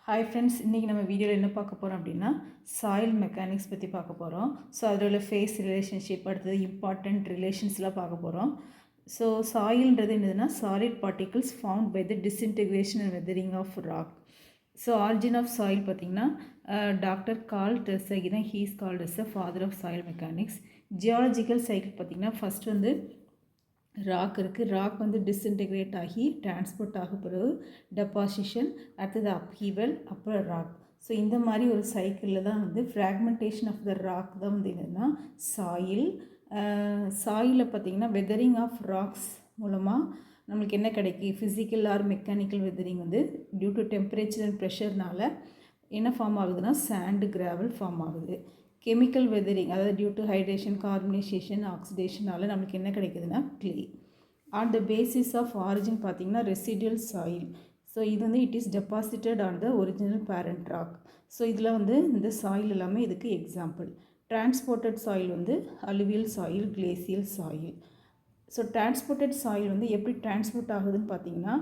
Hi friends, இன்றைக்கி நம்ம வீடியோவில் என்ன பார்க்க போகிறோம் அப்படின்னா சாயில் மெக்கானிக்ஸ் பற்றி பார்க்க போகிறோம். ஸோ அதில் உள்ள ஃபேஸ் ரிலேஷன்ஷிப், அடுத்தது இம்பார்ட்டண்ட் ரிலேஷன்ஸ்லாம் பார்க்க போகிறோம். ஸோ சாயில்ன்றது என்னதுன்னா solid particles found by the disintegration and weathering of rock. So origin of soil பார்த்திங்கன்னா டாக்டர் கார்ல் டெர்சகி தான் he's called as the father of soil mechanics. Geological cycle பார்த்திங்கன்னா first வந்து ராக் இருக்குது. ராக் வந்து disintegrate ஆகி transport ஆக பிறகு deposition, அடுத்தது அப்ஹீவல், அப்புறம் ராக். ஸோ இந்த மாதிரி ஒரு சைக்கிளில் தான் வந்து ஃப்ராக்மெண்டேஷன் ஆஃப் த ராக் தான் வந்து என்னென்னா சாயில். சாயிலில் பார்த்திங்கன்னா வெதரிங் ஆஃப் ராக்ஸ் மூலமாக நம்மளுக்கு என்ன கிடைக்கும், ஃபிசிக்கல் ஆர் மெக்கானிக்கல் வெதரிங் வந்து டியூ டு டெம்பரேச்சர் அண்ட் ப்ரெஷர்னால் என்ன ஃபார்ம் ஆகுதுன்னா சாண்டு, கிராவல் ஃபார்ம் ஆகுது. கெமிக்கல் வெதரிங், அதாவது டியூ டு ஹைட்ரேஷன், கார்பனேஷேஷன், ஆக்சிடேஷனால் நம்மளுக்கு என்ன கிடைக்குதுன்னா clay. On the basis of origin பார்த்திங்கன்னா ரெசிடியல் சாயில். ஸோ இது வந்து it is deposited on the original parent rock. So இதில் வந்து இந்த சாயில் எல்லாமே இதுக்கு எக்ஸாம்பிள். டிரான்ஸ்போர்ட்டட் சாயில் வந்து alluvial soil, glacial soil. So transported soil வந்து எப்படி டிரான்ஸ்போர்ட் ஆகுதுன்னு பார்த்திங்கன்னா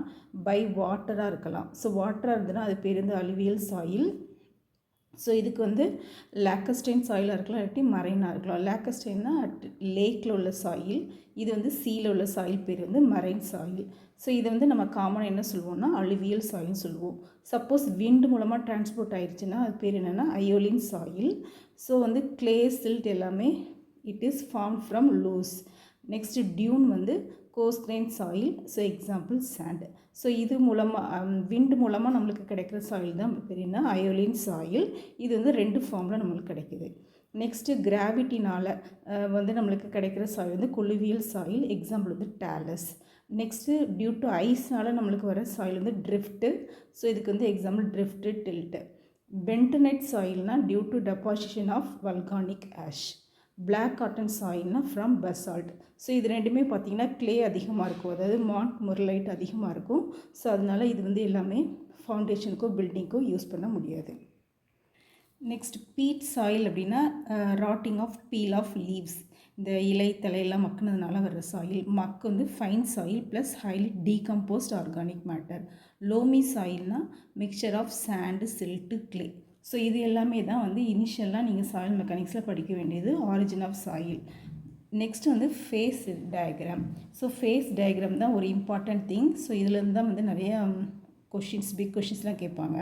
பை வாட்டராக இருக்கலாம். ஸோ வாட்டராக இருந்ததுன்னா அது பேர் வந்து அலுவியல் சாயில். ஸோ இதுக்கு வந்து லேக்கஸ்டைன் சாயிலாக இருக்கலாம், இல்லாட்டி மரைனாக இருக்கலாம். லேக்கஸ்டைன்னா லேக்கில் உள்ள சாயில், இது வந்து சீயில் உள்ள சாயில் பேர் வந்து மரைன் சாயில். ஸோ இதை வந்து நம்ம காமனாக என்ன சொல்லுவோம்னா அலுவியல் சாயில்னு சொல்லுவோம். சப்போஸ் விண்டு மூலமாக டிரான்ஸ்போர்ட் ஆயிடுச்சுன்னா அது பேர் என்னென்னா அயோலின் சாயில். ஸோ வந்து கிளே, சில்ட் எல்லாமே it is form from loess. Next dune வந்து coarse grain soil. So example sand. So இது மூலமாக விண்டு மூலமாக நம்மளுக்கு கிடைக்கிற சாயில் தான் பெரியனா அயோலின் சாயில். இது வந்து ரெண்டு ஃபார்மில் நம்மளுக்கு கிடைக்கிது. நெக்ஸ்ட்டு கிராவிட்டினால் வந்து நம்மளுக்கு கிடைக்கிற சாயில் வந்து கொலுவியல் சாயில். எக்ஸாம்பிள் வந்து டேலஸ். நெக்ஸ்ட்டு டியூ டு ஐஸ்னால் நம்மளுக்கு வர சாயில் வந்து ட்ரிஃப்ட்டு. ஸோ இதுக்கு வந்து எக்ஸாம்பிள் ட்ரிஃப்ட்டு, டில்ட்டு. பென்டனைட் சாயில்னால் due to deposition of volcanic ash. Black cotton சாயில்னா ஃப்ரம் பசால்ட். ஸோ இது ரெண்டுமே பார்த்திங்கன்னா க்ளே அதிகமாக இருக்கும், அதாவது மாண்ட் மொரலைட் அதிகமாக இருக்கும். ஸோ அதனால் இது வந்து எல்லாமே ஃபவுண்டேஷனுக்கோ பில்டிங்க்கோ யூஸ் பண்ண முடியாது. நெக்ஸ்ட் பீட் சாயில் அப்படின்னா rotting of peel of leaves. இந்த இலை தலையெல்லாம் மக்குனதுனால வர்ற சாயில். மக்கு வந்து fine soil plus highly decomposed organic matter. Loamy சாயில்னா mixture of sand, silt, clay. So இது எல்லாமே தான் வந்து இனிஷியலாக நீங்கள் சாயில் மெக்கானிக்ஸில் படிக்க வேண்டியது ஆரிஜின் ஆஃப் சாயில். நெக்ஸ்ட் வந்து phase diagram. So phase diagram தான் ஒரு இம்பார்ட்டண்ட் திங். ஸோ இதுலேருந்து தான் வந்து நிறைய கொஷின்ஸ், பிக் கொஷின்ஸ்லாம் கேட்பாங்க.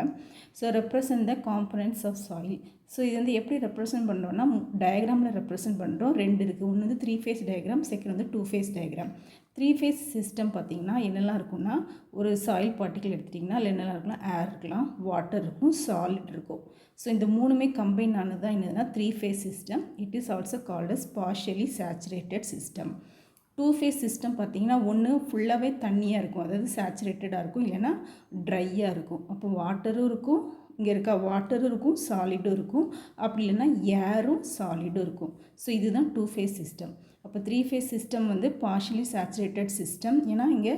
So represent the components of soil. So இது வந்து எப்படி ரெப்ரசன்ட் பண்ணுறோன்னா டயக்ராமில் ரெப்ரசன்ட் பண்ணுறோம். ரெண்டு இருக்குது. ஒன்று வந்து 3 ஃபேஸ் டயக்ராம், செகண்ட் வந்து 2 ஃபேஸ் டயக்ராம். 3 ஃபேஸ் சிஸ்டம் பார்த்திங்கன்னா என்னெல்லாம் இருக்குன்னா, ஒரு சாயில் பார்ட்டிக்கல் எடுத்துட்டிங்கன்னா அதில் என்னெல்லாம் இருக்குன்னா ஏர் இருக்கலாம், வாட்டர் இருக்கும், சாலிட் இருக்கும். ஸோ இந்த மூணுமே கம்பைன் ஆனது தான் என்னதுன்னா 3 phase system. It is also called as partially saturated system. 2 phase system பார்த்திங்கன்னா ஒன்று ஃபுல்லாகவே தண்ணியாக இருக்கும், அதாவது சேச்சுரேட்டடாக இருக்கும், இல்லைன்னா ட்ரையாக இருக்கும். அப்போ வாட்டரும் இருக்கும், இங்கே இருக்க வாட்டரும் இருக்கும், சாலிடும் இருக்கும். அப்படி இல்லைன்னா ஏரும் சாலிடும் இருக்கும். ஸோ இதுதான் 2 ஃபேஸ் சிஸ்டம். அப்போ 3 ஃபேஸ் சிஸ்டம் வந்து பார்ஷியலி சேச்சுரேட்டட் சிஸ்டம். ஏன்னா இங்கே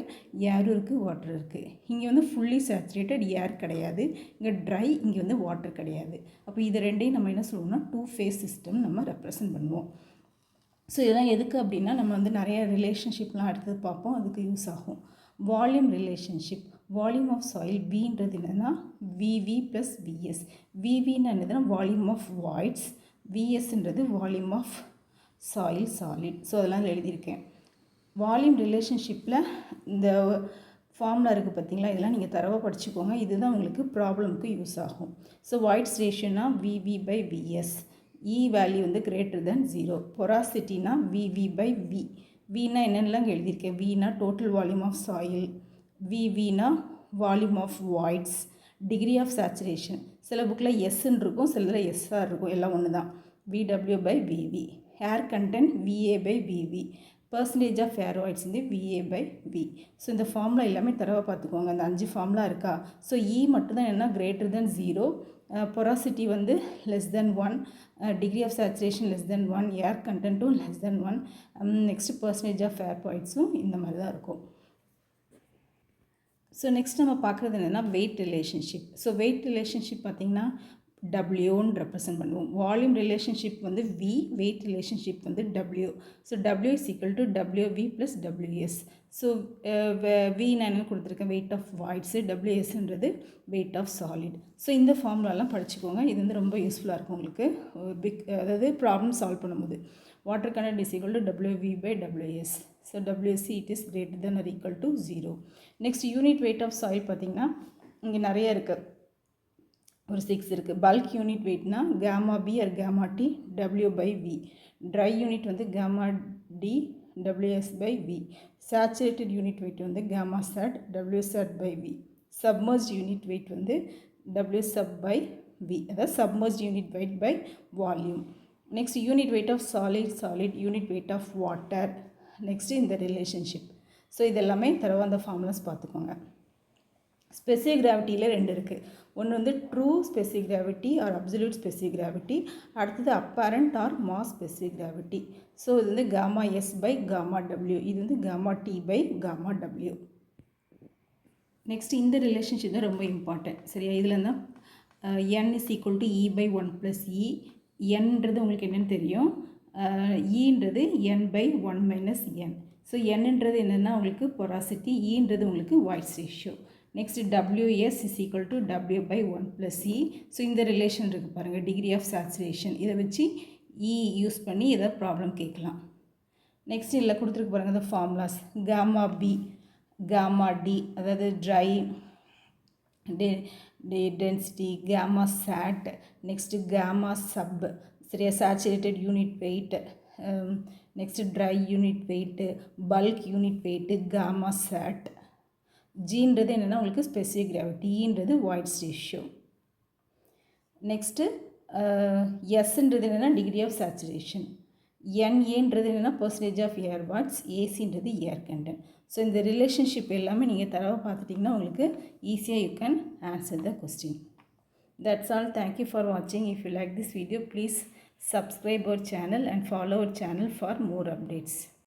ஏரும் இருக்குது, வாட்டர் இருக்குது. இங்கே வந்து ஃபுல்லி சேச்சுரேட்டட், ஏர் கிடையாது. இங்கே ட்ரை, இங்கே வந்து வாட்டர் கிடையாது. அப்போ இது ரெண்டையும் நம்ம என்ன சொல்லுவோம்னா 2 ஃபேஸ் சிஸ்டம் நம்ம ரெப்ரசன்ட் பண்ணுவோம். ஸோ இதெல்லாம் எதுக்கு அப்படின்னா நம்ம வந்து நிறைய ரிலேஷன்ஷிப்லாம் அடுத்தது பார்ப்போம், அதுக்கு யூஸ் ஆகும். Volume relationship. Volume of soil வின்றது என்னென்னா விவி ப்ளஸ் விஎஸ். விவின்னு என்னதுன்னா வால்யூம் ஆஃப் வாய்ட்ஸ், விஎஸ்ன்றது volume of soil solid. So அதெல்லாம் எழுதியிருக்கேன். வால்யூம் ரிலேஷன்ஷிப்பில் இந்த ஃபார்முலா இருக்குது பார்த்திங்களா, இதெல்லாம் நீங்கள் தரவாக படிச்சுக்கோங்க. இதுதான் உங்களுக்கு ப்ராப்ளமுக்கு யூஸ் ஆகும். ஸோ வாய்ட்ஸ் ரேஷியோனா VV by VS. E value வந்து கிரேட்டர் தென் 0. பொராசிட்டினா விவி பை வி. வினா என்னென்னலாம் எழுதியிருக்கேன். வினா டோட்டல் வால்யூம் ஆஃப் சாயில், விவினா volume of voids, degree of saturation. சில புக்கில் எஸ்ன்னு இருக்கும், சிலதில் எஸ்ஆர் இருக்கும், எல்லாம் ஒன்று தான். VW by VV. Air content VA by VV. Percentage of air voids வந்து விஏ பை வி. ஸோ இந்த ஃபார்முலா எல்லாமே தரவாக பார்த்துக்கோங்க. அந்த 5 ஃபார்முலா இருக்கா. ஸோ இ மட்டும்தான் என்ன கிரேட்டர் தென் 0, பொராசிட்டி வந்து less than 1, degree of saturation less than 1, air கண்டென்ட்டும் less than 1, next percentage of ஏரோய்ட்ஸும் இந்த மாதிரி தான் இருக்கும். ஸோ நெக்ஸ்ட் நம்ம பார்க்குறது என்னென்னா weight relationship. So weight relationship பார்த்திங்கன்னா டபிள்யூன்னு ரெப்ரசன்ட் பண்ணுவோம். வால்யூம் ரிலேஷன்ஷிப் வந்து V, வெயிட் ரிலேஷன்ஷிப் வந்து W. So W is equal to WV plus WS. So V நான் என்ன கொடுத்துருக்கேன், weight of voids, WSன்றது wait of solid. So இந்த ஃபார்முலாலாம் படிச்சுக்கோங்க. இது வந்து ரொம்ப யூஸ்ஃபுல்லாக இருக்கும் உங்களுக்கு அதாவது ப்ராப்ளம் சால்வ் பண்ணும்போது. Water content is equal to WV by WS. So WC it is greater than or equal to 0. Next unit weight of soil பார்த்திங்கன்னா இங்கே நிறைய இருக்குது, ஒரு 6 இருக்குது. பல்க் யூனிட் வெயிட்னா gamma B or gamma T W by V. Dry unit வந்து gamma D WS by V. Saturated unit weight வந்து gamma sat W sat by V. Submerge unit weight வந்து W சப் பை வி, அதாவது submerge unit weight by volume. Next unit weight of solid unit weight of water. Next இந்த relationship. So இதெல்லாமே தரவா அந்த formulas பார்த்துக்கோங்க. Specific கிராவிட்டியில் 2 இருக்குது. ஒன்று வந்து true specific gravity or absolute specific gravity, அடுத்தது apparent or mass specific gravity. So இது வந்து காமா எஸ் பை காமா டபிள்யூ, இது வந்து காமா டி பை காமா டபிள்யூ. நெக்ஸ்ட் இந்த ரிலேஷன்ஷிப் தான் ரொம்ப இம்பார்ட்டன்ட். சரியா, இதில் தான் n is equal to e by 1 plus e. என்னன்றது உங்களுக்கு என்னென்னு தெரியும், ஈன்றது n by 1 minus n. So என்னன்றது என்னென்னா உங்களுக்கு பொராசிட்டி, ஈன்றது உங்களுக்கு voids ratio. Next WS is equal to W by 1 plus E. So இந்த ரிலேஷன் இருக்குது பாருங்கள், டிகிரி ஆஃப் சேச்சுரேஷன். இதை வச்சு இ யூஸ் பண்ணி இதை ப்ராப்ளம் கேட்கலாம். நெக்ஸ்ட் இதில் கொடுத்துருக்கு பாருங்கள் இந்த formulas. Gamma b, gamma d அதாவது dry density, gamma sat, next gamma sub, சரியா, saturated unit weight, next dry unit weight, bulk unit weight, gamma sat. ஜின்றது என்னென்னா உங்களுக்கு ஸ்பெசிஃபிக் கிராவிட்டி, ஈன்றது வாய்ட்ஸ் ரேஷியோ. நெக்ஸ்ட்டு எஸ்ன்றது என்னென்னா டிகிரி ஆஃப் சேச்சுரேஷன், NAன்றது என்னென்னா பர்சன்டேஜ் ஆஃப் ஏர் வாட்ஸ், ஏசின்றது ஏர் கண்டென்ட். ஸோ இந்த ரிலேஷன்ஷிப் எல்லாமே நீங்கள் தரவை பார்த்துட்டிங்கன்னா உங்களுக்கு ஈஸியாக you can answer the question. That's all. Thank you for watching. If you like this video, please subscribe our channel and follow our channel for more updates.